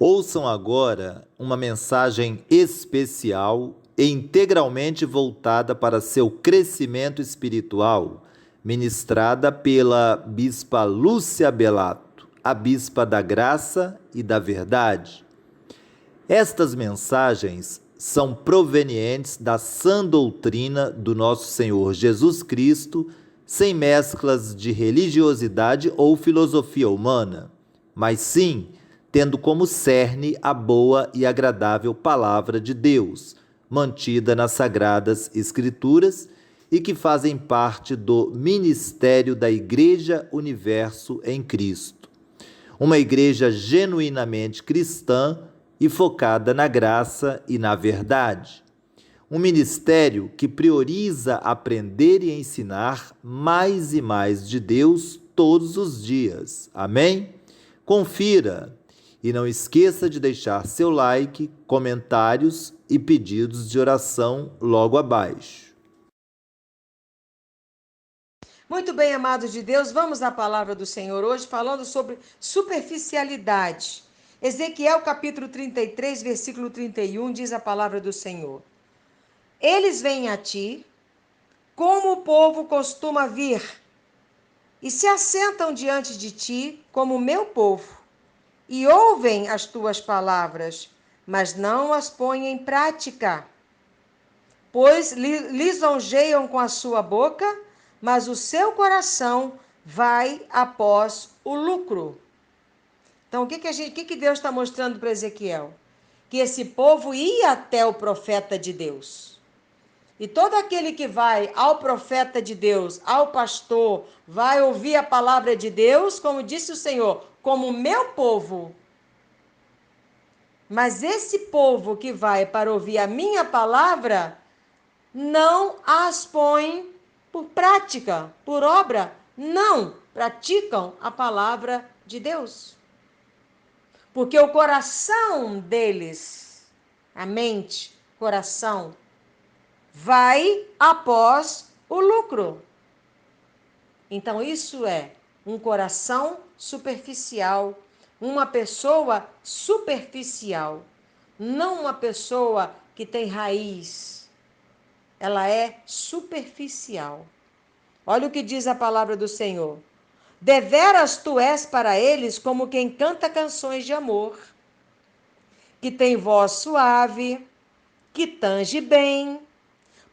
Ouçam agora uma mensagem especial e integralmente voltada para seu crescimento espiritual, ministrada pela Bispa Lúcia Belato, a Bispa da Graça e da Verdade. Estas mensagens são provenientes da sã doutrina do nosso Senhor Jesus Cristo, sem mesclas de religiosidade ou filosofia humana, mas sim tendo como cerne a boa e agradável palavra de Deus, mantida nas Sagradas Escrituras e que fazem parte do ministério da Igreja Universo em Cristo. Uma igreja genuinamente cristã e focada na graça e na verdade. Um ministério que prioriza aprender e ensinar mais e mais de Deus todos os dias. Amém? Confira! E não esqueça de deixar seu like, comentários e pedidos de oração logo abaixo. Muito bem, amados de Deus, vamos à palavra do Senhor hoje falando sobre superficialidade. Ezequiel capítulo 33, versículo 31 diz a palavra do Senhor: Eles vêm a ti, como o povo costuma vir, e se assentam diante de ti como o meu povo, e ouvem as tuas palavras, mas não as põem em prática. Pois lisonjeiam com a sua boca, mas o seu coração vai após o lucro. Então, o que Deus está mostrando para Ezequiel? Que esse povo ia até o profeta de Deus. E todo aquele que vai ao profeta de Deus, ao pastor, vai ouvir a palavra de Deus, como disse o Senhor, como meu povo. Mas esse povo que vai para ouvir a minha palavra, não as põem por prática, por obra, não praticam a palavra de Deus. Porque o coração deles, a mente, coração, vai após o lucro. Então, isso é um coração superficial, uma pessoa superficial, não uma pessoa que tem raiz. Ela é superficial. Olha o que diz a palavra do Senhor. Deveras tu és para eles como quem canta canções de amor, que tem voz suave, que tange bem,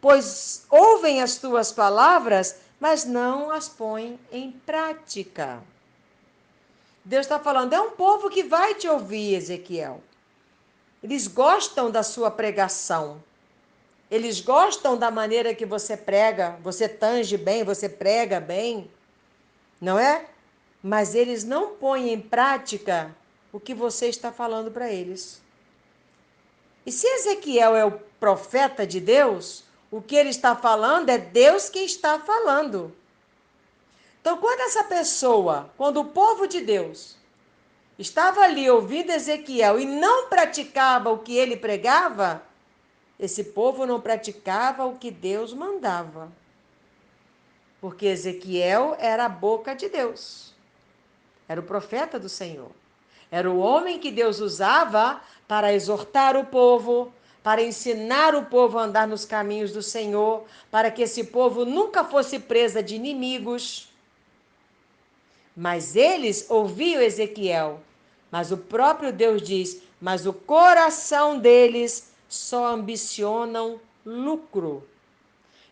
pois ouvem as tuas palavras, mas não as põem em prática. Deus está falando, é um povo que vai te ouvir, Ezequiel. Eles gostam da sua pregação. Eles gostam da maneira que você prega, você tange bem, você prega bem, não é? Mas eles não põem em prática o que você está falando para eles. E se Ezequiel é o profeta de Deus, o que ele está falando é Deus quem está falando. Então, quando o povo de Deus estava ali ouvindo Ezequiel e não praticava o que ele pregava, esse povo não praticava o que Deus mandava. Porque Ezequiel era a boca de Deus. Era o profeta do Senhor. Era o homem que Deus usava para exortar o povo, para ensinar o povo a andar nos caminhos do Senhor, para que esse povo nunca fosse presa de inimigos. Mas eles ouviam Ezequiel. Mas o próprio Deus diz, mas o coração deles só ambicionam lucro.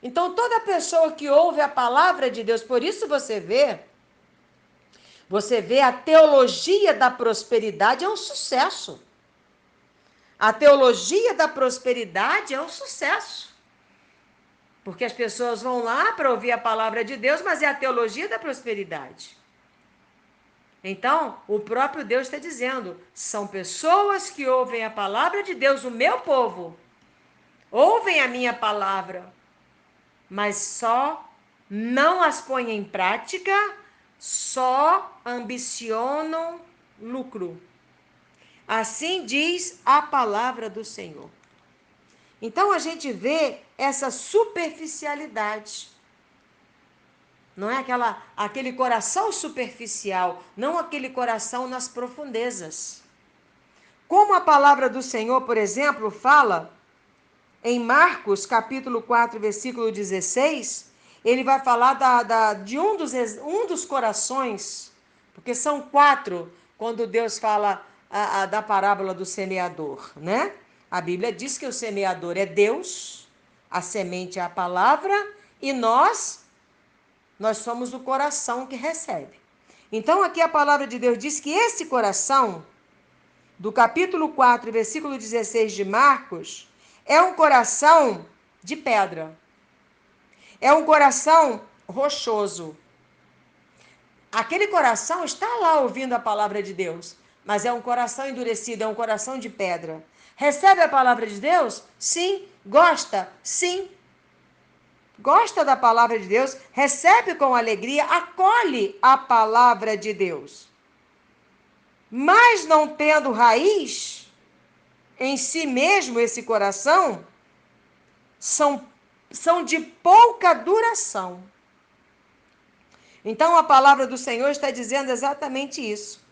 Então, toda pessoa que ouve a palavra de Deus, por isso você vê a teologia da prosperidade é um sucesso. A teologia da prosperidade é um sucesso. Porque as pessoas vão lá para ouvir a palavra de Deus, mas é a teologia da prosperidade. Então, o próprio Deus está dizendo, são pessoas que ouvem a palavra de Deus, o meu povo, ouvem a minha palavra, mas só não as põem em prática, só ambicionam lucro. Assim diz a palavra do Senhor. Então a gente vê essa superficialidade. Não é aquele coração superficial, não aquele coração nas profundezas. Como a palavra do Senhor, por exemplo, fala em Marcos, capítulo 4, versículo 16, ele vai falar de um dos corações, porque são 4, quando Deus fala da parábola do semeador, né? A Bíblia diz que o semeador é Deus, a semente é a palavra, e nós somos o coração que recebe. Então, aqui a palavra de Deus diz que esse coração, do capítulo 4, versículo 16 de Marcos, é um coração de pedra. É um coração rochoso. Aquele coração está lá ouvindo a palavra de Deus, mas é um coração endurecido, é um coração de pedra. Recebe a palavra de Deus? Sim. Gosta? Sim. Gosta da palavra de Deus, recebe com alegria, acolhe a palavra de Deus. Mas não tendo raiz em si mesmo, esse coração, são de pouca duração. Então a palavra do Senhor está dizendo exatamente isso.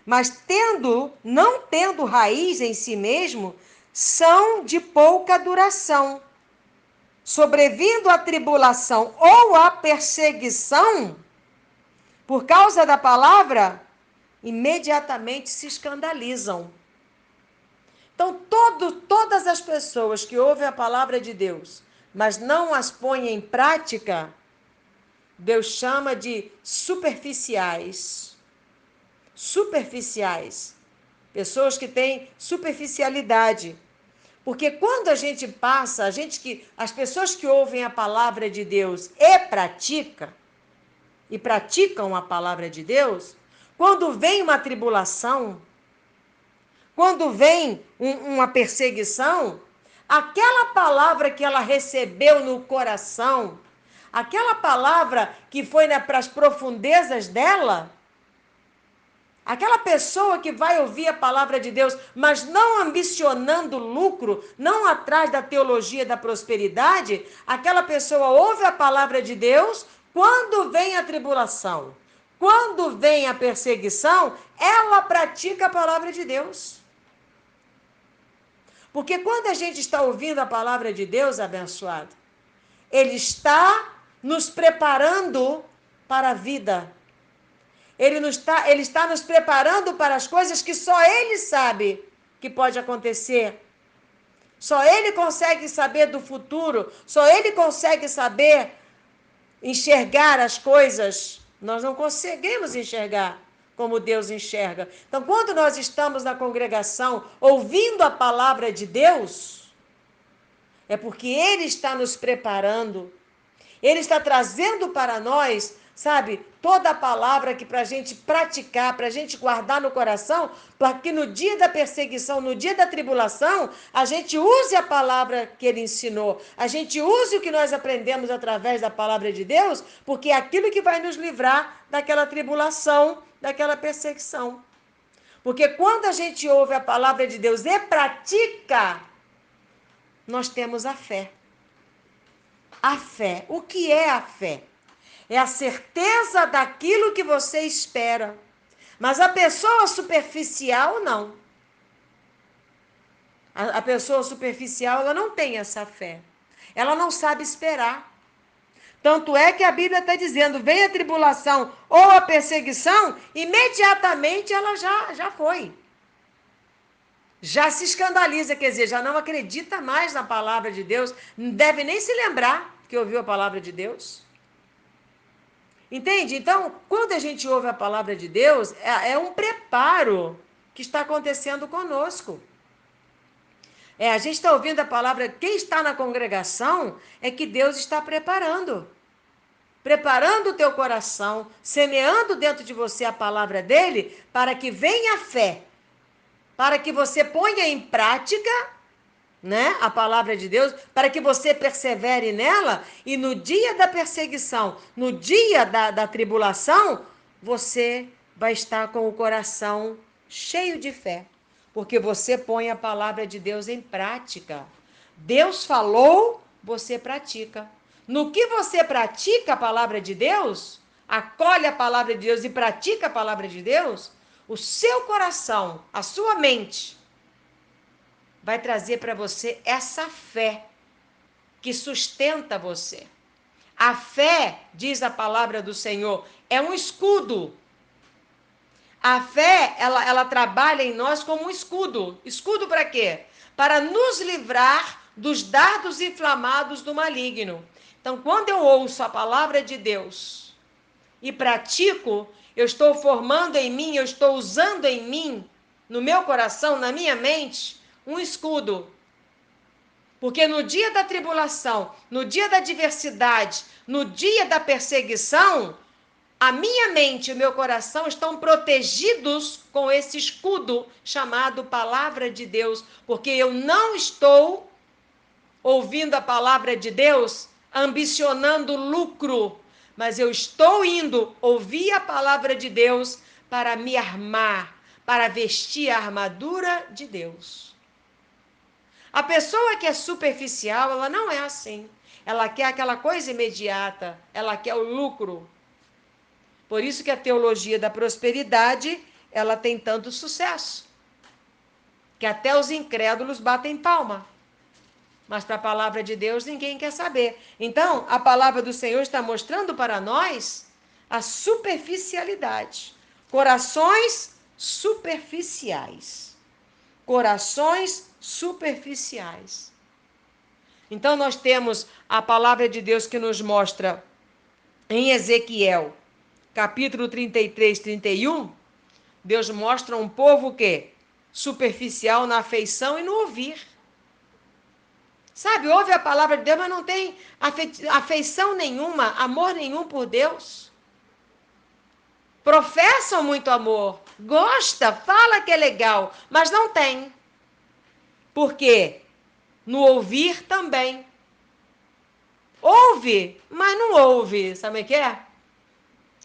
Mas não tendo raiz em si mesmo, são de pouca duração. Sobrevindo a tribulação ou a perseguição, por causa da palavra, imediatamente se escandalizam. Então, todas as pessoas que ouvem a palavra de Deus, mas não as põem em prática, Deus chama de superficiais. Superficiais. Pessoas que têm superficialidade. Porque quando a gente passa, as pessoas que ouvem a palavra de Deus e praticam a palavra de Deus, quando vem uma tribulação, quando vem uma perseguição, aquela palavra que ela recebeu no coração, aquela palavra que foi para as profundezas dela, aquela pessoa que vai ouvir a palavra de Deus, mas não ambicionando lucro, não atrás da teologia da prosperidade, aquela pessoa ouve a palavra de Deus, quando vem a tribulação, quando vem a perseguição, ela pratica a palavra de Deus. Porque quando a gente está ouvindo a palavra de Deus, abençoado, Ele está nos preparando para a vida. Ele está nos preparando para as coisas que só Ele sabe que pode acontecer. Só Ele consegue saber do futuro. Só Ele consegue saber enxergar as coisas. Nós não conseguimos enxergar como Deus enxerga. Então, quando nós estamos na congregação ouvindo a palavra de Deus, é porque Ele está nos preparando. Ele está trazendo para nós, sabe, toda a palavra que para a gente praticar, para a gente guardar no coração, para que no dia da perseguição, no dia da tribulação, a gente use a palavra que Ele ensinou, a gente use o que nós aprendemos através da palavra de Deus, porque é aquilo que vai nos livrar daquela tribulação, daquela perseguição. Porque quando a gente ouve a palavra de Deus e pratica, nós temos a fé. A fé. O que é a fé? É a certeza daquilo que você espera. Mas a pessoa superficial, não. A pessoa superficial, ela não tem essa fé. Ela não sabe esperar. Tanto é que a Bíblia está dizendo, vem a tribulação ou a perseguição, imediatamente ela já foi. Já se escandaliza, quer dizer, já não acredita mais na palavra de Deus, não deve nem se lembrar que ouviu a palavra de Deus. Entende? Então, quando a gente ouve a palavra de Deus, é um preparo que está acontecendo conosco. A gente está ouvindo a palavra, quem está na congregação é que Deus está preparando. Preparando o teu coração, semeando dentro de você a palavra dele, para que venha a fé, para que você ponha em prática, né, a palavra de Deus, para que você persevere nela, e no dia da perseguição, no dia da tribulação, você vai estar com o coração cheio de fé. Porque você põe a palavra de Deus em prática. Deus falou, você pratica. No que você pratica a palavra de Deus, acolhe a palavra de Deus e pratica a palavra de Deus, o seu coração, a sua mente, vai trazer para você essa fé que sustenta você. A fé, diz a palavra do Senhor, é um escudo. A fé, ela trabalha em nós como um escudo. Escudo para quê? Para nos livrar dos dardos inflamados do maligno. Então, quando eu ouço a palavra de Deus e pratico, eu estou formando em mim, eu estou usando em mim, no meu coração, na minha mente, um escudo. Porque no dia da tribulação, no dia da adversidade, no dia da perseguição, a minha mente e o meu coração estão protegidos com esse escudo chamado Palavra de Deus, porque eu não estou ouvindo a palavra de Deus ambicionando lucro, mas eu estou indo ouvir a palavra de Deus para me armar, para vestir a armadura de Deus. A pessoa que é superficial, ela não é assim. Ela quer aquela coisa imediata, ela quer o lucro. Por isso que a teologia da prosperidade, ela tem tanto sucesso, que até os incrédulos batem palma. Mas para a palavra de Deus ninguém quer saber. Então, a palavra do Senhor está mostrando para nós a superficialidade. Corações superficiais. Corações superficiais. Então, nós temos a palavra de Deus que nos mostra em Ezequiel, capítulo 33, 31, Deus mostra um povo o quê? Superficial na afeição e no ouvir. Sabe, ouve a palavra de Deus, mas não tem afeição nenhuma, amor nenhum por Deus. Professam muito amor, gosta, fala que é legal, mas não tem. Por quê? No ouvir também. Ouve, mas não ouve. Sabe o que é?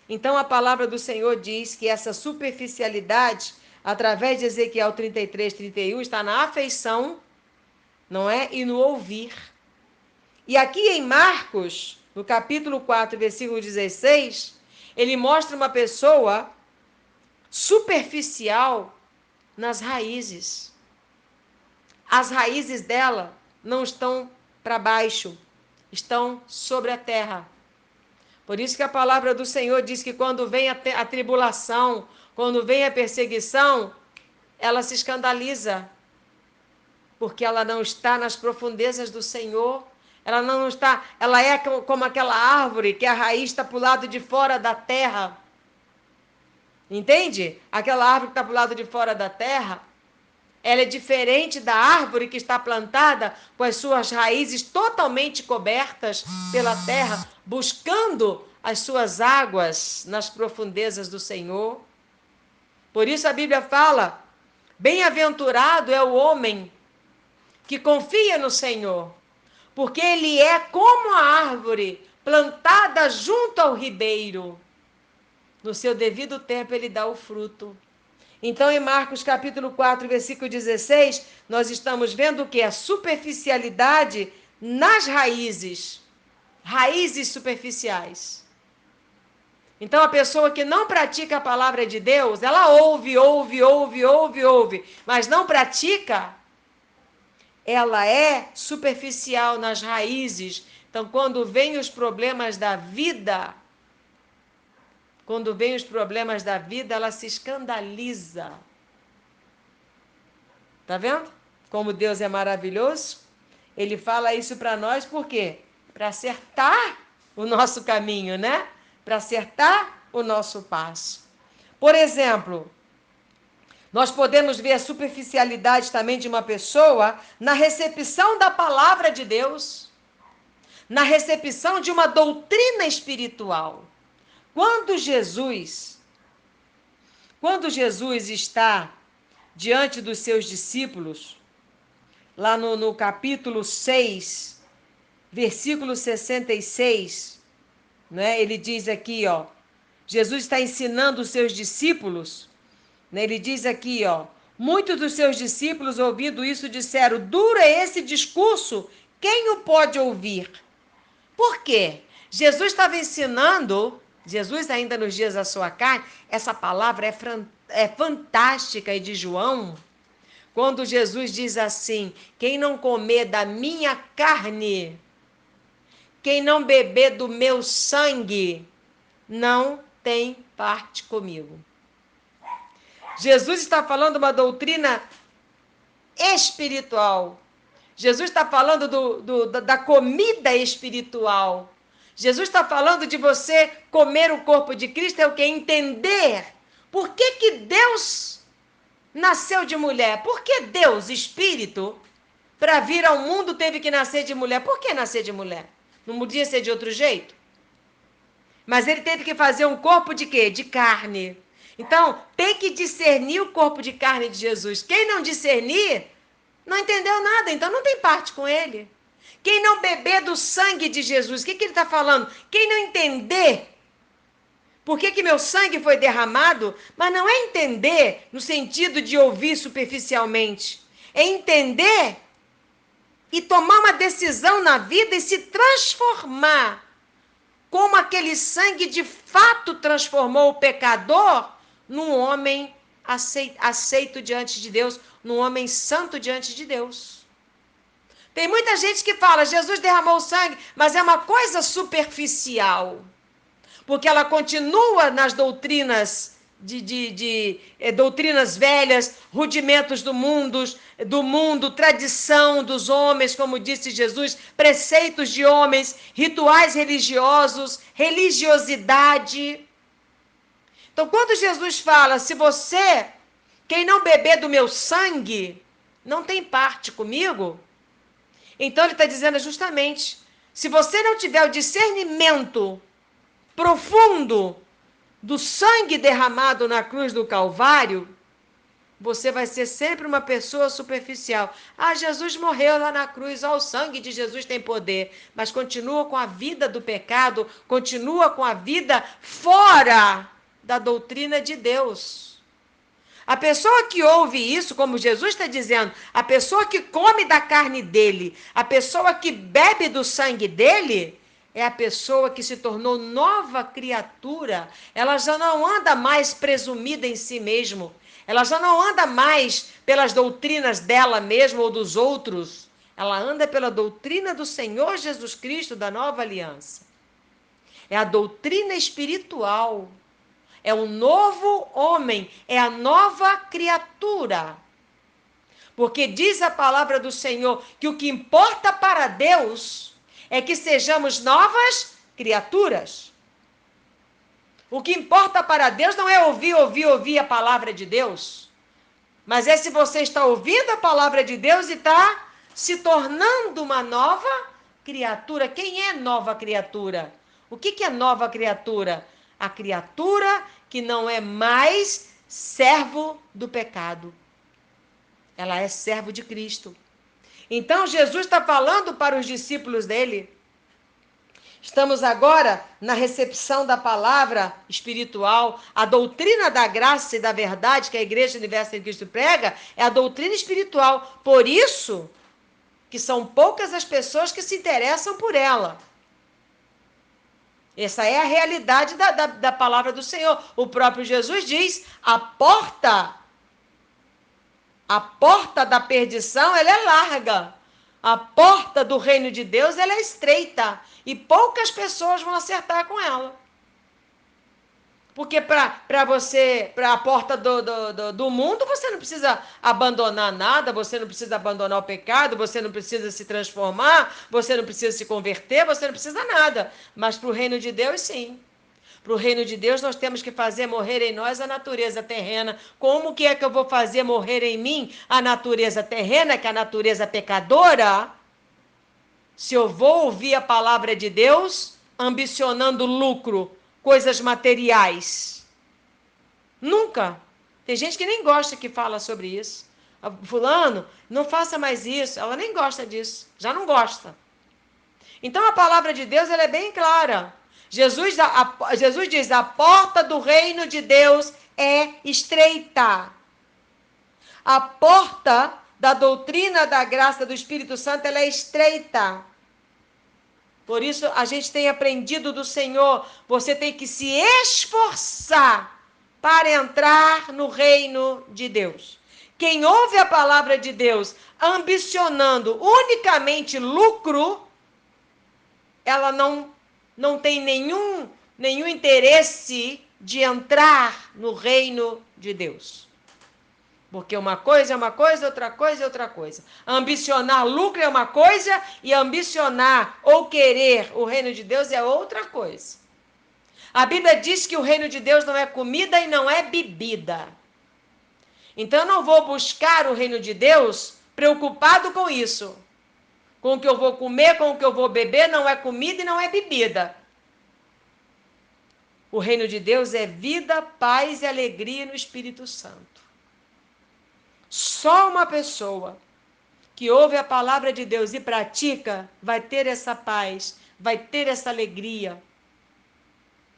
Então a palavra do Senhor diz que essa superficialidade, através de Ezequiel 33, 31, está na afeição, não é? E no ouvir. E aqui em Marcos, no capítulo 4, versículo 16, ele mostra uma pessoa superficial nas raízes. As raízes dela não estão para baixo, estão sobre a terra. Por isso que a palavra do Senhor diz que quando vem a tribulação, quando vem a perseguição, ela se escandaliza, porque ela não está nas profundezas do Senhor. Ela não está, ela é como aquela árvore que a raiz está para o lado de fora da terra. Entende? Aquela árvore que está para o lado de fora da terra, ela é diferente da árvore que está plantada com as suas raízes totalmente cobertas pela terra, buscando as suas águas nas profundezas do Senhor. Por isso a Bíblia fala: bem-aventurado é o homem que confia no Senhor, porque ele é como a árvore plantada junto ao ribeiro. No seu devido tempo ele dá o fruto. Então, em Marcos capítulo 4, versículo 16, nós estamos vendo o que? A superficialidade nas raízes. Raízes superficiais. Então, a pessoa que não pratica a palavra de Deus, ela ouve, mas não pratica, ela é superficial nas raízes. Então, quando vem os problemas da vida, ela se escandaliza. Tá vendo? Como Deus é maravilhoso? Ele fala isso para nós, por quê? Para acertar o nosso caminho, né? Para acertar o nosso passo. Por exemplo, nós podemos ver a superficialidade também de uma pessoa na recepção da palavra de Deus, na recepção de uma doutrina espiritual. Quando Jesus está diante dos seus discípulos, lá no capítulo 6, versículo 66, né, ele diz aqui, ó, Jesus está ensinando os seus discípulos, né, ele diz aqui, ó, muitos dos seus discípulos, ouvindo isso, disseram: duro é esse discurso, quem o pode ouvir? Por quê? Jesus estava ensinando, Jesus ainda nos dias da sua carne, essa palavra é fantástica e de João, quando Jesus diz assim: quem não comer da minha carne, quem não beber do meu sangue, não tem parte comigo. Jesus está falando uma doutrina espiritual. Jesus está falando da comida espiritual. Jesus está falando de você comer o corpo de Cristo, é o que? Entender por que Deus nasceu de mulher. Por que Deus, Espírito, para vir ao mundo teve que nascer de mulher? Por que nascer de mulher? Não podia ser de outro jeito? Mas ele teve que fazer um corpo de quê? De carne. Então, tem que discernir o corpo de carne de Jesus. Quem não discernir, não entendeu nada, então não tem parte com ele. Quem não beber do sangue de Jesus, o que ele está falando? Quem não entender por que meu sangue foi derramado, mas não é entender no sentido de ouvir superficialmente, é entender e tomar uma decisão na vida e se transformar, como aquele sangue de fato transformou o pecador num homem aceito diante de Deus, num homem santo diante de Deus. Tem muita gente que fala, Jesus derramou sangue, mas é uma coisa superficial, porque ela continua nas doutrinas doutrinas velhas, rudimentos do mundo, tradição dos homens, como disse Jesus, preceitos de homens, rituais religiosos, religiosidade. Então, quando Jesus fala, quem não beber do meu sangue, não tem parte comigo, então ele está dizendo justamente, se você não tiver o discernimento profundo do sangue derramado na cruz do Calvário, você vai ser sempre uma pessoa superficial. Ah, Jesus morreu lá na cruz, o sangue de Jesus tem poder, mas continua com a vida do pecado, continua com a vida fora da doutrina de Deus. A pessoa que ouve isso, como Jesus está dizendo, a pessoa que come da carne dele, a pessoa que bebe do sangue dele, é a pessoa que se tornou nova criatura. Ela já não anda mais presumida em si mesmo. Ela já não anda mais pelas doutrinas dela mesma ou dos outros. Ela anda pela doutrina do Senhor Jesus Cristo, da nova aliança. É a doutrina espiritual. É o novo homem, é a nova criatura. Porque diz a palavra do Senhor que o que importa para Deus é que sejamos novas criaturas. O que importa para Deus não é ouvir a palavra de Deus, mas é se você está ouvindo a palavra de Deus e está se tornando uma nova criatura. Quem é nova criatura? O que é nova criatura? A criatura que não é mais servo do pecado. Ela é servo de Cristo. Então, Jesus está falando para os discípulos dele. Estamos agora na recepção da palavra espiritual. A doutrina da graça e da verdade que a Igreja Universal de Cristo prega é a doutrina espiritual. Por isso que são poucas as pessoas que se interessam por ela. Essa é a realidade da palavra do Senhor. O próprio Jesus diz, a porta da perdição, ela é larga. A porta do reino de Deus, ela é estreita. E poucas pessoas vão acertar com ela. Porque para a porta do mundo, você não precisa abandonar nada, você não precisa abandonar o pecado, você não precisa se transformar, você não precisa se converter, você não precisa nada. Mas para o reino de Deus, sim. Para o reino de Deus, nós temos que fazer morrer em nós a natureza terrena. Como que é que eu vou fazer morrer em mim a natureza terrena, que é a natureza pecadora? Se eu vou ouvir a palavra de Deus, ambicionando lucro, coisas materiais. Nunca. Tem gente que nem gosta que fala sobre isso. Fulano, não faça mais isso. Ela nem gosta disso. Já não gosta. Então a palavra de Deus ela é bem clara. Jesus diz, a porta do reino de Deus é estreita. A porta da doutrina da graça do Espírito Santo ela é estreita. Por isso, a gente tem aprendido do Senhor, você tem que se esforçar para entrar no reino de Deus. Quem ouve a palavra de Deus ambicionando unicamente lucro, ela não tem nenhum interesse de entrar no reino de Deus. Porque uma coisa é uma coisa, outra coisa é outra coisa. Ambicionar lucro é uma coisa e ambicionar ou querer o reino de Deus é outra coisa. A Bíblia diz que o reino de Deus não é comida e não é bebida. Então eu não vou buscar o reino de Deus preocupado com isso. Com o que eu vou comer, com o que eu vou beber, não é comida e não é bebida. O reino de Deus é vida, paz e alegria no Espírito Santo. Só uma pessoa que ouve a palavra de Deus e pratica vai ter essa paz, vai ter essa alegria,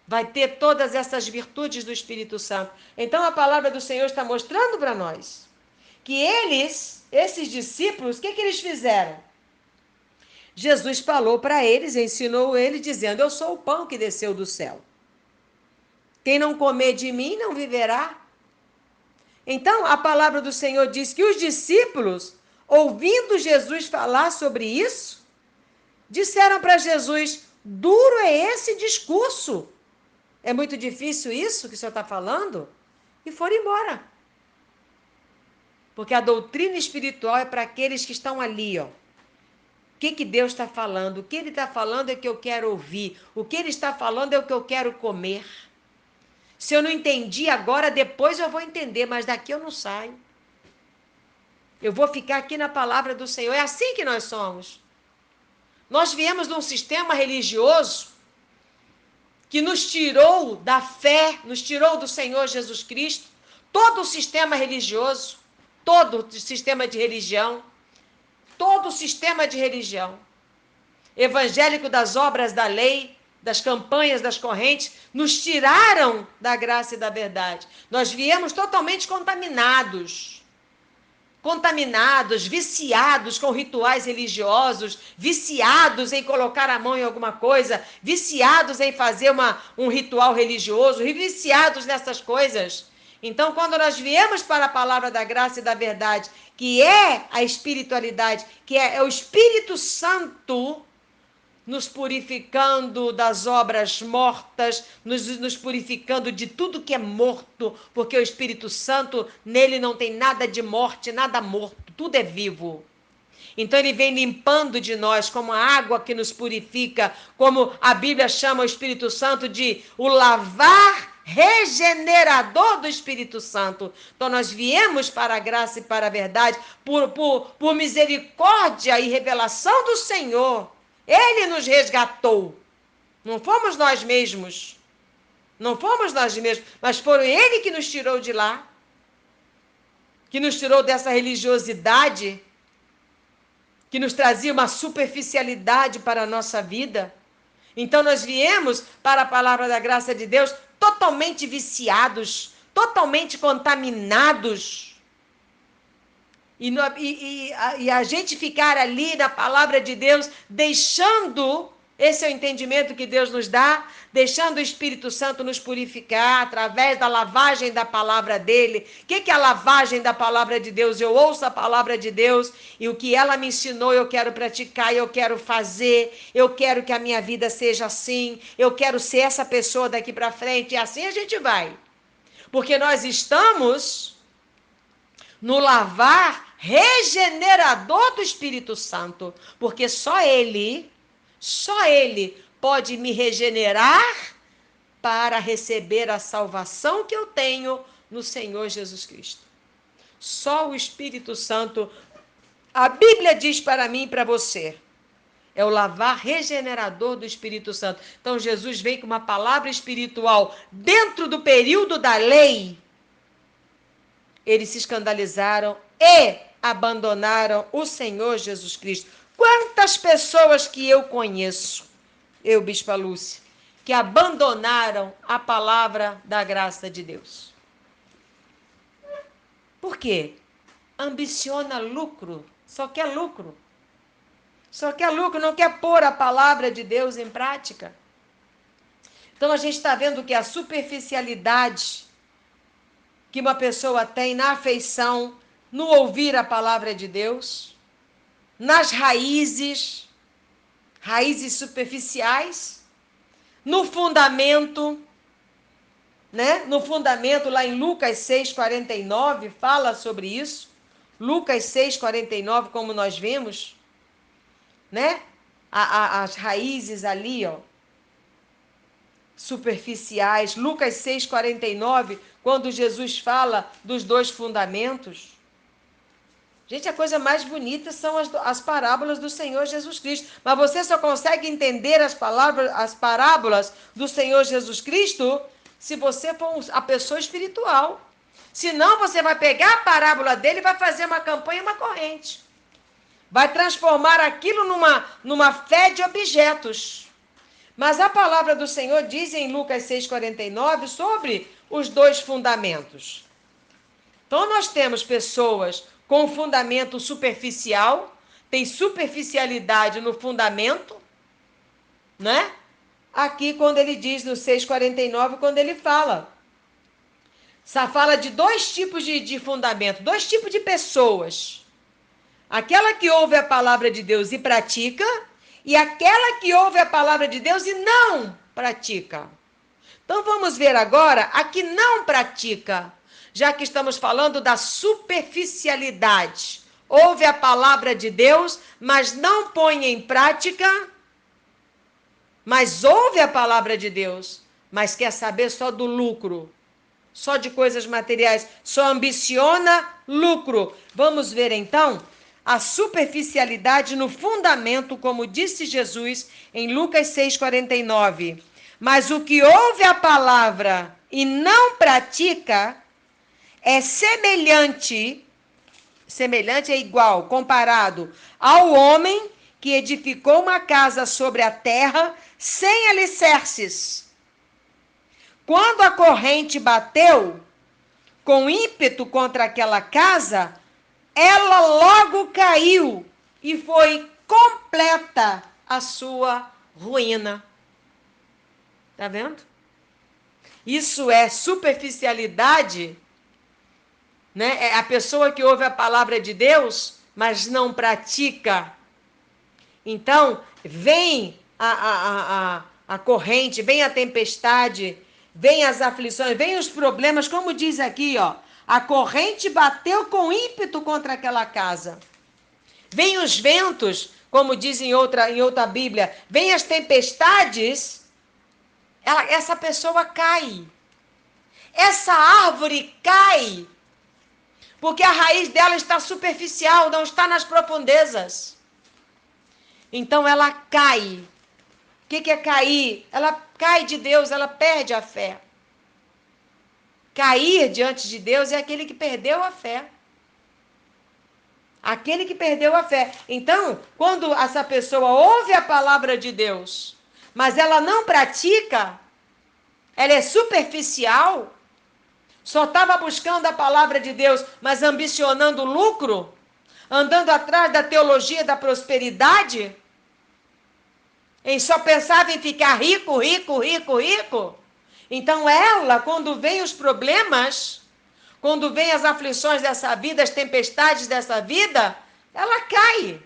vai ter todas essas virtudes do Espírito Santo. Então a palavra do Senhor está mostrando para nós que esses discípulos, o que eles fizeram? Jesus falou para eles, ensinou eles, dizendo: eu sou o pão que desceu do céu. Quem não comer de mim não viverá. Então, a palavra do Senhor diz que os discípulos, ouvindo Jesus falar sobre isso, disseram para Jesus: duro é esse discurso. É muito difícil isso que o Senhor está falando? E foram embora. Porque a doutrina espiritual é para aqueles que estão ali, ó. O que Deus está falando? O que Ele está falando é o que eu quero ouvir. O que Ele está falando é o que eu quero comer. Se eu não entendi agora, depois eu vou entender, mas daqui eu não saio. Eu vou ficar aqui na palavra do Senhor. É assim que nós somos. Nós viemos de um sistema religioso que nos tirou da fé, nos tirou do Senhor Jesus Cristo. Todo o sistema religioso, todo o sistema de religião, evangélico das obras da lei, das campanhas, das correntes, nos tiraram da graça e da verdade. Nós viemos totalmente contaminados, viciados com rituais religiosos, viciados em colocar a mão em alguma coisa, viciados em fazer um ritual religioso, viciados nessas coisas. Então, quando nós viemos para a palavra da graça e da verdade, que é a espiritualidade, que é o Espírito Santo nos purificando das obras mortas, nos purificando de tudo que é morto, porque o Espírito Santo, nele não tem nada de morte, nada morto, tudo é vivo. Então ele vem limpando de nós como a água que nos purifica, como a Bíblia chama o Espírito Santo de o lavar regenerador do Espírito Santo. Então nós viemos para a graça e para a verdade por misericórdia e revelação do Senhor. Ele nos resgatou. Não fomos nós mesmos. Não fomos nós mesmos, mas foi Ele que nos tirou de lá. Que nos tirou dessa religiosidade, que nos trazia uma superficialidade para a nossa vida. Então nós viemos para a palavra da graça de Deus totalmente viciados, totalmente contaminados. E a gente ficar ali na palavra de Deus, deixando, esse é o entendimento que Deus nos dá, deixando o Espírito Santo nos purificar através da lavagem da palavra dele. O que é a lavagem da palavra de Deus? Eu ouço a palavra de Deus e o que ela me ensinou eu quero praticar, eu quero fazer, eu quero que a minha vida seja assim, eu quero ser essa pessoa daqui para frente, e assim a gente vai. Porque nós estamos no lavar regenerador do Espírito Santo, porque só Ele pode me regenerar para receber a salvação que eu tenho no Senhor Jesus Cristo. Só o Espírito Santo, a Bíblia diz para mim e para você, é o lavar regenerador do Espírito Santo. Então Jesus veio com uma palavra espiritual dentro do período da lei. Eles se escandalizaram e abandonaram o Senhor Jesus Cristo. Quantas pessoas que eu conheço, eu, Bispa Lúcia, que abandonaram a palavra da graça de Deus. Por quê? Ambiciona lucro, só quer lucro. Só quer lucro, não quer pôr a palavra de Deus em prática. Então a gente está vendo que a superficialidade que uma pessoa tem na afeição, no ouvir a palavra de Deus, nas raízes superficiais, no fundamento, né? No fundamento, lá em Lucas 6,49, fala sobre isso. Lucas 6,49, como nós vimos, né? As raízes ali, ó, superficiais. Lucas 6,49, quando Jesus fala dos dois fundamentos. Gente, a coisa mais bonita são as parábolas do Senhor Jesus Cristo. Mas você só consegue entender as parábolas do Senhor Jesus Cristo se você for a pessoa espiritual. Senão você vai pegar a parábola dele e vai fazer uma campanha, uma corrente. Vai transformar aquilo numa fé de objetos. Mas a palavra do Senhor diz em Lucas 6,49 sobre os dois fundamentos. Então nós temos pessoas com fundamento superficial, tem superficialidade no fundamento, né? Aqui quando ele diz no 6,49, quando ele fala de dois tipos de fundamento, dois tipos de pessoas. Aquela que ouve a palavra de Deus e pratica, e aquela que ouve a palavra de Deus e não pratica. Então vamos ver agora a que não pratica, já que estamos falando da superficialidade. Ouve a palavra de Deus, mas não põe em prática, mas ouve a palavra de Deus, mas quer saber só do lucro, só de coisas materiais, só ambiciona lucro. Vamos ver então a superficialidade no fundamento, como disse Jesus em Lucas 6,49. Mas o que ouve a palavra e não pratica é semelhante é igual, comparado ao homem que edificou uma casa sobre a terra sem alicerces. Quando a corrente bateu com ímpeto contra aquela casa, ela logo caiu e foi completa a sua ruína. Tá vendo? Isso é superficialidade, né? É a pessoa que ouve a palavra de Deus, mas não pratica. Então, vem a corrente, vem a tempestade, vem as aflições, vem os problemas, como diz aqui, ó. A corrente bateu com ímpeto contra aquela casa. Vem os ventos, como diz em outra Bíblia, vem as tempestades, essa pessoa cai. Essa árvore cai, porque a raiz dela está superficial, não está nas profundezas. Então ela cai. O que é cair? Ela cai de Deus, ela perde a fé. Cair diante de Deus é aquele que perdeu a fé. Aquele que perdeu a fé. Então, quando essa pessoa ouve a palavra de Deus, mas ela não pratica, ela é superficial, só estava buscando a palavra de Deus, mas ambicionando lucro, andando atrás da teologia da prosperidade, só pensava em ficar rico. Então ela, quando vem os problemas, quando vem as aflições dessa vida, as tempestades dessa vida, ela cai.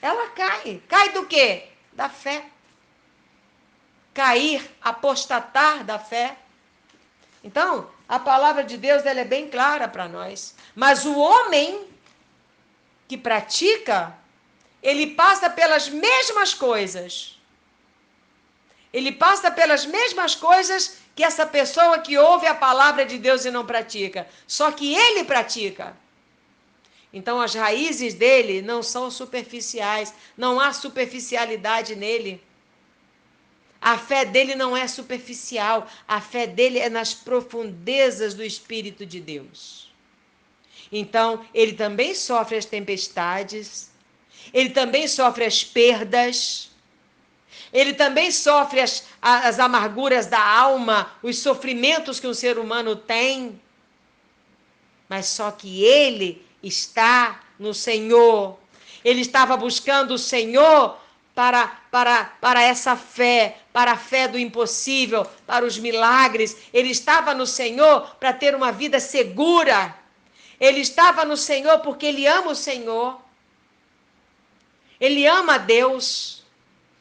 Ela cai. Cai do quê? Da fé. Cair, apostatar da fé. Então, a palavra de Deus ela é bem clara para nós. Mas o homem que pratica, ele passa pelas mesmas coisas. Ele passa pelas mesmas coisas que essa pessoa que ouve a palavra de Deus e não pratica. Só que ele pratica. Então, as raízes dele não são superficiais. Não há superficialidade nele. A fé dele não é superficial. A fé dele é nas profundezas do Espírito de Deus. Então, ele também sofre as tempestades. Ele também sofre as perdas. Ele também sofre as amarguras da alma, os sofrimentos que um ser humano tem. Mas só que ele está no Senhor. Ele estava buscando o Senhor para essa fé, para a fé do impossível, para os milagres. Ele estava no Senhor para ter uma vida segura. Ele estava no Senhor porque ele ama o Senhor. Ele ama a Deus.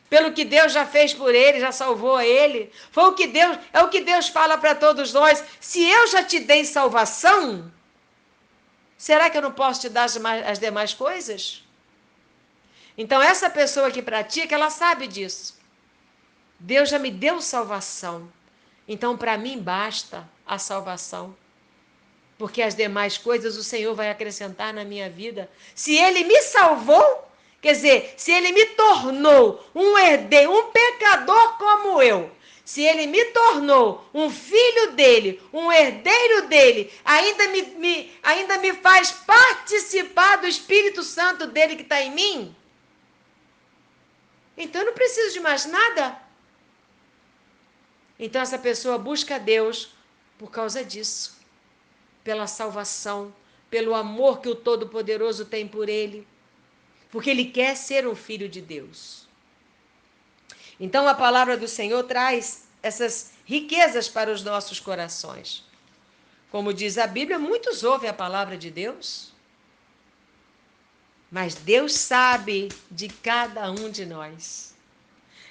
Pelo que Deus já fez por ele, já salvou ele. É o que Deus fala para todos nós. Se eu já te dei salvação, será que eu não posso te dar as demais coisas? Então, essa pessoa que pratica, ela sabe disso. Deus já me deu salvação. Então, para mim, basta a salvação. Porque as demais coisas o Senhor vai acrescentar na minha vida. Se Ele me salvou, quer dizer, se Ele me tornou um herdeiro, um pecador como eu, se Ele me tornou um filho dEle, um herdeiro dEle, ainda me faz participar do Espírito Santo dEle que está em mim, então eu não preciso de mais nada. Então essa pessoa busca a Deus por causa disso. Pela salvação, pelo amor que o Todo-Poderoso tem por ele. Porque ele quer ser um filho de Deus. Então a palavra do Senhor traz essas riquezas para os nossos corações. Como diz a Bíblia, muitos ouvem a palavra de Deus. Mas Deus sabe de cada um de nós.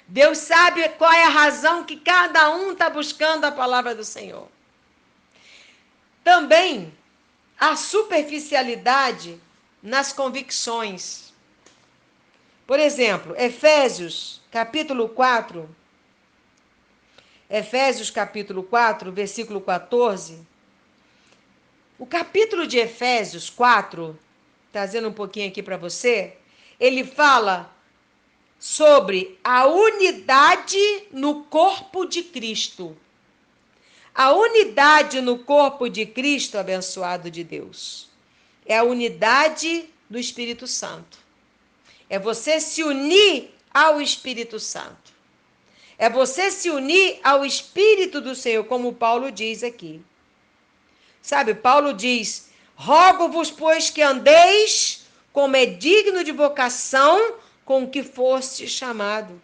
Deus sabe qual é a razão que cada um está buscando a palavra do Senhor. Também a superficialidade nas convicções. Por exemplo, Efésios capítulo 4, versículo 14. O capítulo de Efésios 4, trazendo um pouquinho aqui para você, ele fala sobre a unidade no corpo de Cristo. A unidade no corpo de Cristo, abençoado de Deus, é a unidade do Espírito Santo. É você se unir ao Espírito Santo. É você se unir ao Espírito do Senhor, como Paulo diz aqui. Sabe, Paulo diz: rogo-vos, pois, que andeis como é digno de vocação com que foste chamado,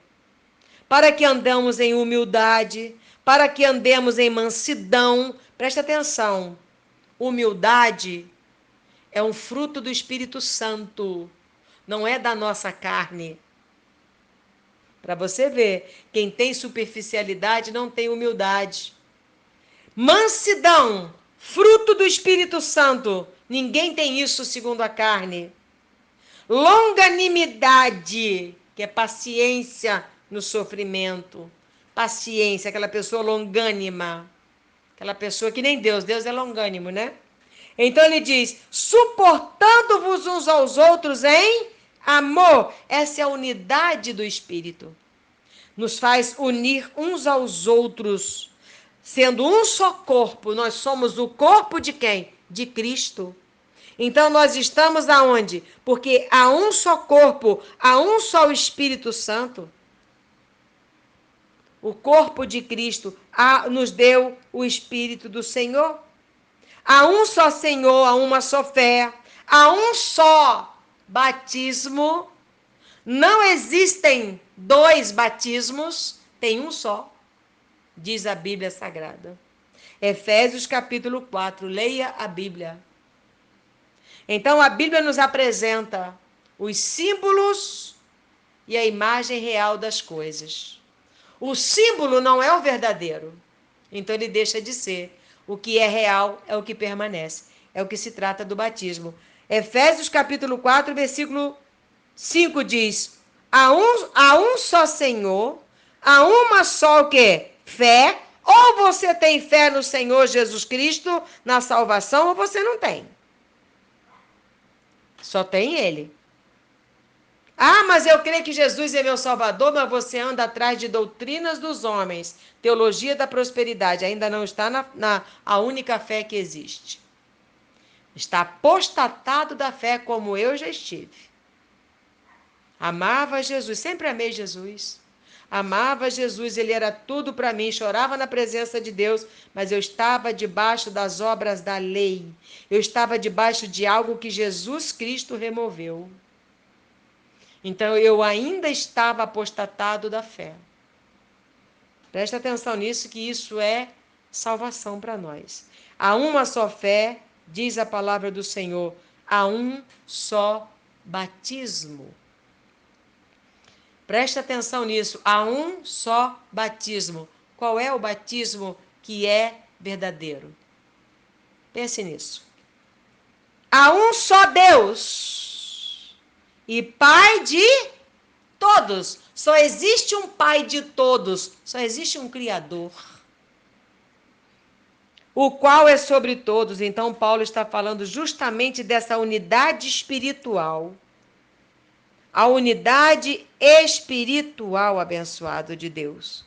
para que andamos em humildade, para que andemos em mansidão. Presta atenção, humildade é um fruto do Espírito Santo, não é da nossa carne. Para você ver, quem tem superficialidade não tem humildade. Mansidão, fruto do Espírito Santo, ninguém tem isso segundo a carne. Longanimidade, que é paciência no sofrimento. Paciência, aquela pessoa longânima. Aquela pessoa que nem Deus é longânimo, né? Então ele diz, suportando-vos uns aos outros em amor. Essa é a unidade do Espírito. Nos faz unir uns aos outros. Sendo um só corpo, nós somos o corpo de quem? De Cristo. Então nós estamos aonde? Porque há um só corpo, há um só Espírito Santo. O corpo de Cristo nos deu o Espírito do Senhor. Há um só Senhor, há uma só fé, há um só batismo. Não existem dois batismos, tem um só, diz a Bíblia Sagrada. Efésios capítulo 4, leia a Bíblia. Então a Bíblia nos apresenta os símbolos e a imagem real das coisas. O símbolo não é o verdadeiro, então ele deixa de ser. O que é real é o que permanece, é o que se trata do batismo. Efésios capítulo 4, versículo 5 diz, há um só Senhor, há uma só o quê? Fé, ou você tem fé no Senhor Jesus Cristo, na salvação, ou você não tem. Só tem Ele. Ah, mas eu creio que Jesus é meu Salvador, mas você anda atrás de doutrinas dos homens, teologia da prosperidade, ainda não está a única fé que existe. Está apostatado da fé como eu já estive. Amava Jesus, sempre amei Jesus. Amava Jesus, ele era tudo para mim, chorava na presença de Deus, mas eu estava debaixo das obras da lei. Eu estava debaixo de algo que Jesus Cristo removeu. Então eu ainda estava apostatado da fé. Presta atenção nisso, que isso é salvação para nós. Há uma só fé, diz a palavra do Senhor, há um só batismo. Presta atenção nisso, há um só batismo. Qual é o batismo que é verdadeiro? Pense nisso. Há um só Deus e Pai de todos. Só existe um Pai de todos, só existe um Criador, o qual é sobre todos. Então Paulo está falando justamente dessa unidade espiritual. A unidade espiritual, abençoado de Deus.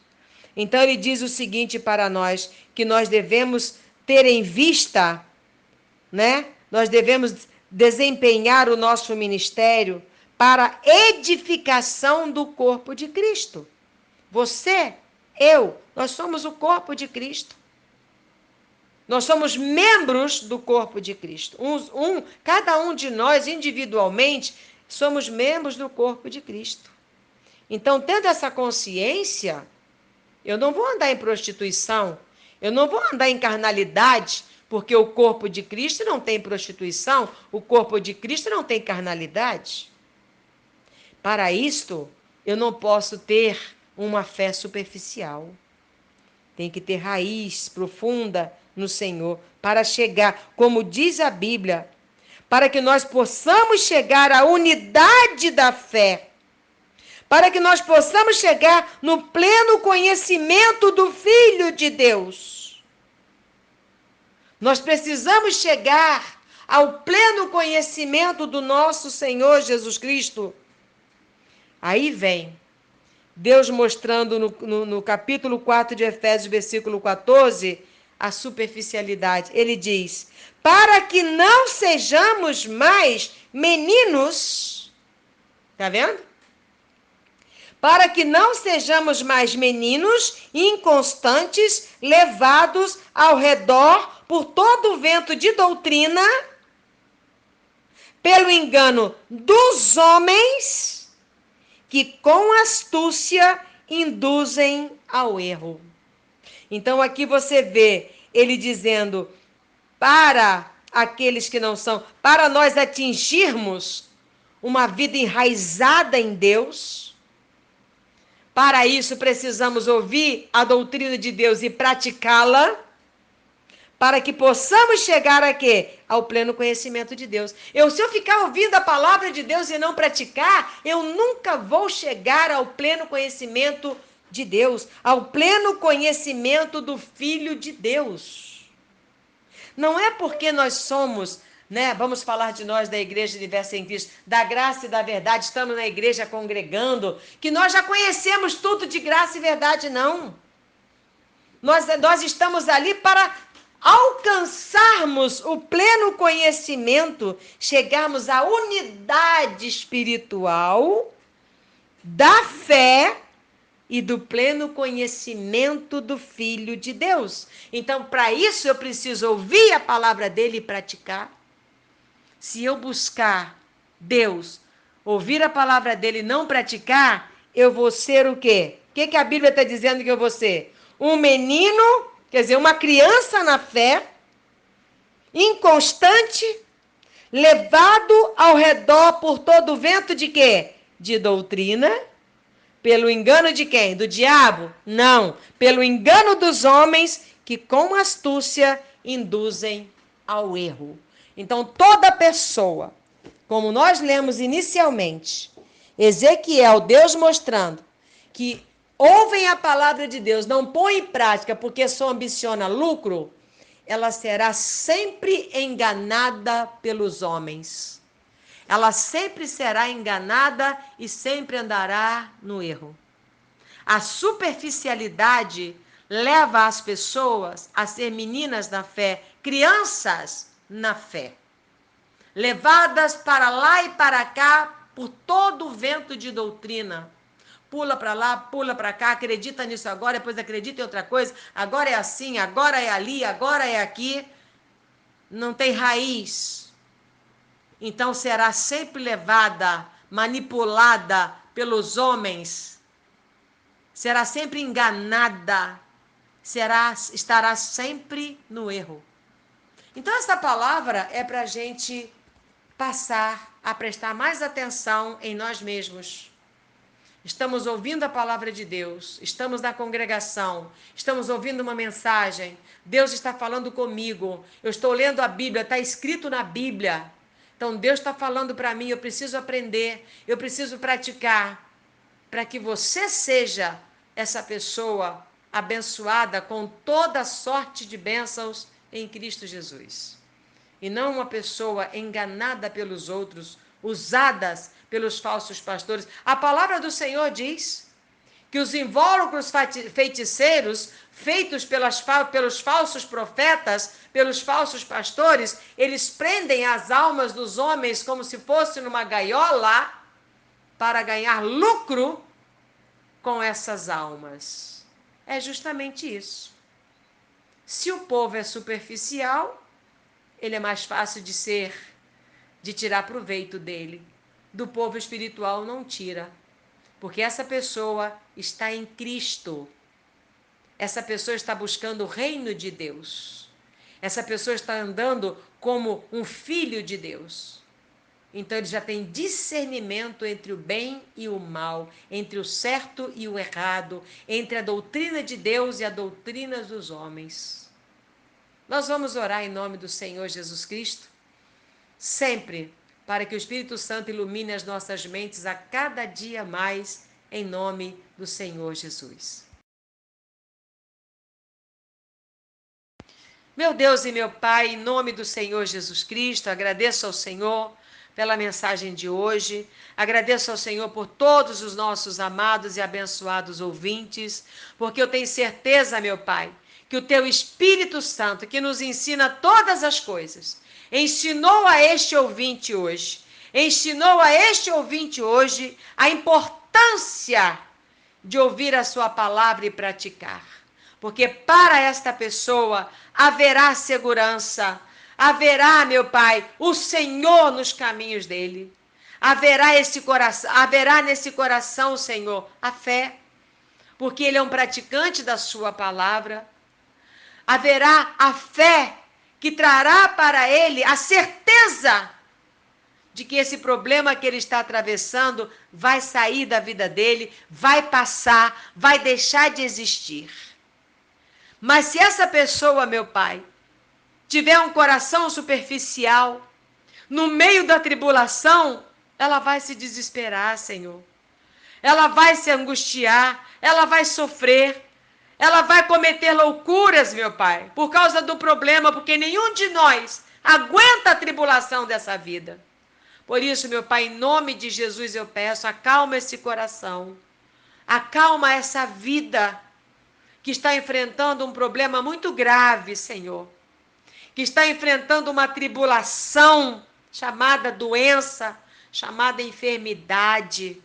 Então ele diz o seguinte para nós, que nós devemos ter em vista, né? Nós devemos desempenhar o nosso ministério para edificação do corpo de Cristo. Você, eu, nós somos o corpo de Cristo. Nós somos membros do corpo de Cristo. Cada um de nós, individualmente, somos membros do corpo de Cristo. Então, tendo essa consciência, eu não vou andar em prostituição, eu não vou andar em carnalidade, porque o corpo de Cristo não tem prostituição, o corpo de Cristo não tem carnalidade. Para isto, eu não posso ter uma fé superficial. Tem que ter raiz profunda no Senhor para chegar, como diz a Bíblia, para que nós possamos chegar à unidade da fé, para que nós possamos chegar no pleno conhecimento do Filho de Deus. Nós precisamos chegar ao pleno conhecimento do nosso Senhor Jesus Cristo. Aí vem Deus mostrando no capítulo 4 de Efésios, versículo 14, a superficialidade. Ele diz, para que não sejamos mais meninos, tá vendo? Para que não sejamos mais meninos inconstantes, levados ao redor por todo o vento de doutrina, pelo engano dos homens, que com astúcia induzem ao erro. Então aqui você vê ele dizendo, para aqueles que não são, para nós atingirmos uma vida enraizada em Deus, para isso precisamos ouvir a doutrina de Deus e praticá-la, para que possamos chegar a quê? Ao pleno conhecimento de Deus. Se eu ficar ouvindo a palavra de Deus e não praticar, eu nunca vou chegar ao pleno conhecimento de Deus, ao pleno conhecimento do Filho de Deus. Não é porque nós somos, né, vamos falar de nós da Igreja Universo em Cristo, da graça e da verdade, estamos na igreja congregando, que nós já conhecemos tudo de graça e verdade, não. Nós estamos ali para alcançarmos o pleno conhecimento, chegarmos à unidade espiritual da fé e do pleno conhecimento do Filho de Deus. Então, para isso, eu preciso ouvir a palavra dele e praticar. Se eu buscar Deus, ouvir a palavra dele e não praticar, eu vou ser o quê? O que a Bíblia está dizendo que eu vou ser? Um menino, quer dizer, uma criança na fé, inconstante, levado ao redor por todo o vento de quê? De doutrina. Pelo engano de quem? Do diabo? Não. Pelo engano dos homens que com astúcia induzem ao erro. Então, toda pessoa, como nós lemos inicialmente, Ezequiel, Deus mostrando que ouvem a palavra de Deus, não põe em prática porque só ambiciona lucro, ela será sempre enganada pelos homens. Ela sempre será enganada e sempre andará no erro. A superficialidade leva as pessoas a ser meninas da fé, crianças na fé, levadas para lá e para cá por todo o vento de doutrina. Pula para lá, pula para cá, acredita nisso agora, depois acredita em outra coisa, agora é assim, agora é ali, agora é aqui. Não tem raiz. Então será sempre levada manipulada pelos homens, será sempre enganada, estará sempre no erro. Então, essa palavra é para a gente passar a prestar mais atenção em nós mesmos. Estamos ouvindo a palavra de Deus, estamos na congregação, estamos ouvindo uma mensagem, Deus está falando comigo, eu estou lendo a Bíblia, está escrito na Bíblia. Então, Deus está falando para mim, eu preciso aprender, eu preciso praticar, para que você seja essa pessoa abençoada com toda sorte de bênçãos em Cristo Jesus. E não uma pessoa enganada pelos outros, usadas pelos falsos pastores. A palavra do Senhor diz que os invólucros feiticeiros feitos pelos falsos profetas, pelos falsos pastores, eles prendem as almas dos homens como se fosse numa gaiola para ganhar lucro com essas almas. É justamente isso. Se o povo é superficial, ele é mais fácil de tirar proveito dele. Do povo espiritual não tira, porque essa pessoa está em Cristo. Essa pessoa está buscando o reino de Deus. Essa pessoa está andando como um filho de Deus. Então ele já tem discernimento entre o bem e o mal, entre o certo e o errado, entre a doutrina de Deus e a doutrina dos homens. Nós vamos orar em nome do Senhor Jesus Cristo, sempre, para que o Espírito Santo ilumine as nossas mentes a cada dia mais, em nome do Senhor Jesus. Meu Deus e meu Pai, em nome do Senhor Jesus Cristo, agradeço ao Senhor pela mensagem de hoje, agradeço ao Senhor por todos os nossos amados e abençoados ouvintes, porque eu tenho certeza, meu Pai, que o Teu Espírito Santo, que nos ensina todas as coisas, ensinou a este ouvinte hoje a importância de ouvir a sua palavra e praticar. Porque para esta pessoa haverá segurança, haverá, meu Pai, o Senhor nos caminhos dele. Haverá nesse coração, Senhor, a fé, porque ele é um praticante da sua palavra. Haverá a fé que trará para ele a certeza de que esse problema que ele está atravessando vai sair da vida dele, vai passar, vai deixar de existir. Mas se essa pessoa, meu Pai, tiver um coração superficial, no meio da tribulação, ela vai se desesperar, Senhor. Ela vai se angustiar, ela vai sofrer, ela vai cometer loucuras, meu Pai, por causa do problema, porque nenhum de nós aguenta a tribulação dessa vida. Por isso, meu Pai, em nome de Jesus eu peço, acalma esse coração, acalma essa vida que está enfrentando um problema muito grave, Senhor, que está enfrentando uma tribulação chamada doença, chamada enfermidade.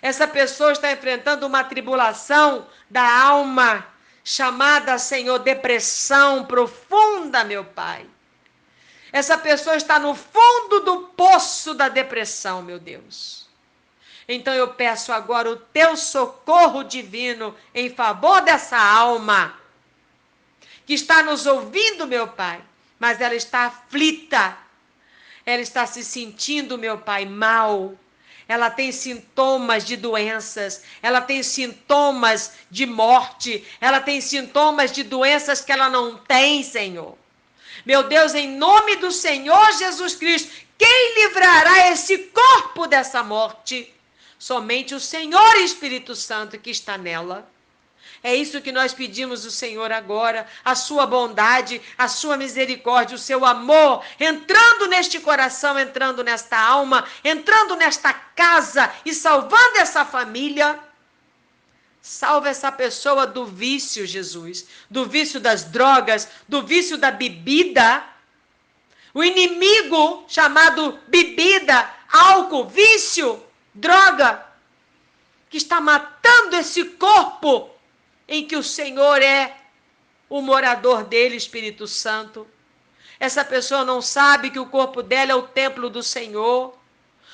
Essa pessoa está enfrentando uma tribulação da alma, chamada, Senhor, depressão profunda, meu Pai. Essa pessoa está no fundo do poço da depressão, meu Deus. Então eu peço agora o teu socorro divino em favor dessa alma que está nos ouvindo, meu Pai, mas ela está aflita, ela está se sentindo, meu Pai, mal. Ela tem sintomas de doenças, ela tem sintomas de morte, ela tem sintomas de doenças que ela não tem, Senhor. Meu Deus, em nome do Senhor Jesus Cristo, quem livrará esse corpo dessa morte? Somente o Senhor Espírito Santo que está nela. É isso que nós pedimos ao Senhor agora, a sua bondade, a sua misericórdia, o seu amor, entrando neste coração, entrando nesta alma, entrando nesta casa e salvando essa família. Salva essa pessoa do vício, Jesus, do vício das drogas, do vício da bebida. O inimigo chamado bebida, álcool, vício, droga, que está matando esse corpo em que o Senhor é o morador dele, Espírito Santo. Essa pessoa não sabe que o corpo dela é o templo do Senhor.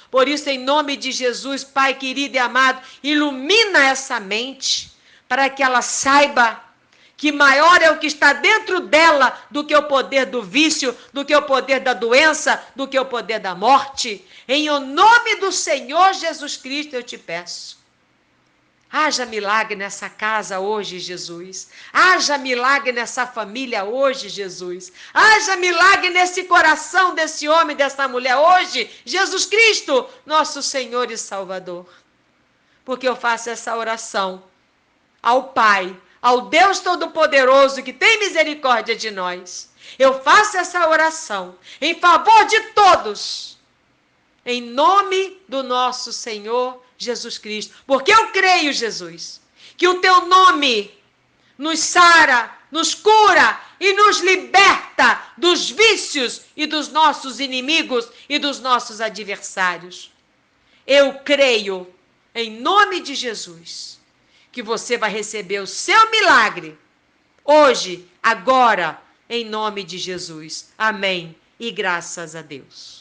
Por isso, em nome de Jesus, Pai querido e amado, ilumina essa mente para que ela saiba que maior é o que está dentro dela do que o poder do vício, do que o poder da doença, do que o poder da morte. Em o nome do Senhor Jesus Cristo eu te peço. Haja milagre nessa casa hoje, Jesus. Haja milagre nessa família hoje, Jesus. Haja milagre nesse coração desse homem, dessa mulher hoje, Jesus Cristo, nosso Senhor e Salvador. Porque eu faço essa oração ao Pai, ao Deus Todo-Poderoso que tem misericórdia de nós. Eu faço essa oração em favor de todos, em nome do nosso Senhor Jesus Cristo. Porque eu creio, Jesus, que o teu nome nos sara, nos cura e nos liberta dos vícios e dos nossos inimigos e dos nossos adversários. Eu creio, em nome de Jesus, que você vai receber o seu milagre hoje, agora, em nome de Jesus. Amém. E graças a Deus.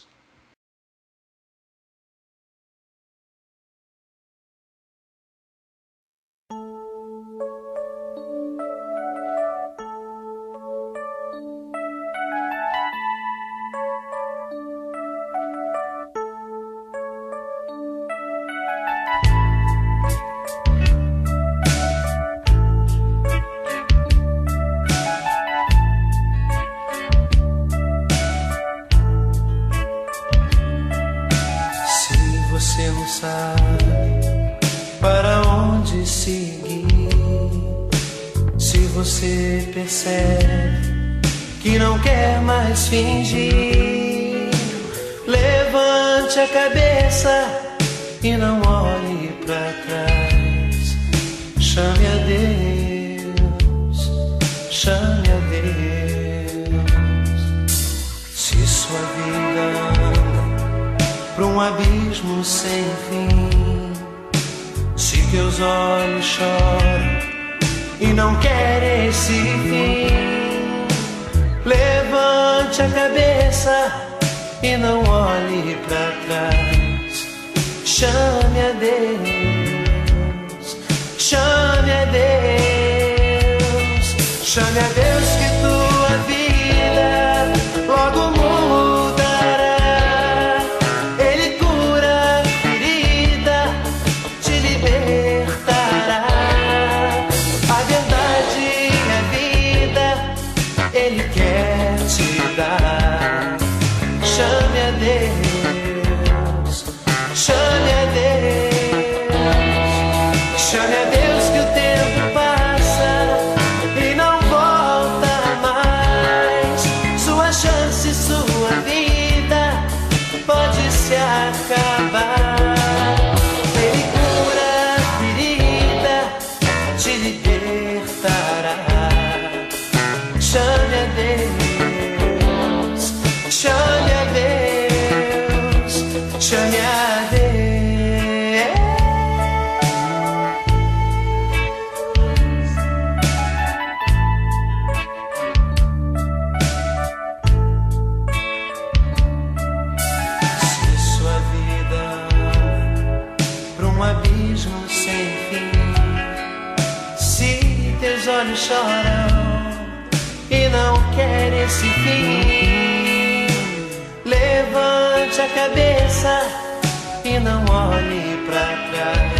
Você não sabe para onde seguir. Se você percebe que não quer mais fingir, levante a cabeça e não olhe para trás. Chame a Deus, chame a Deus. Se sua vida para um abismo sem fim, se teus olhos choram e não querem esse fim, levante a cabeça e não olhe para trás. Chame a Deus, chame a Deus, chame a Deus que tua vida logo muda. Chame a Deus, chame a Deus, chame a Deus que o tempo passa e não volta mais. Sua chance, sua vida pode se acabar. Ele cura a ferida, te libertará. Chame a Deus, chame a Deus, chame a Deus. Se sua vida para um abismo sem fim, se teus olhos choram e não querem esse fim, levante a cabeça e não olhe para trás.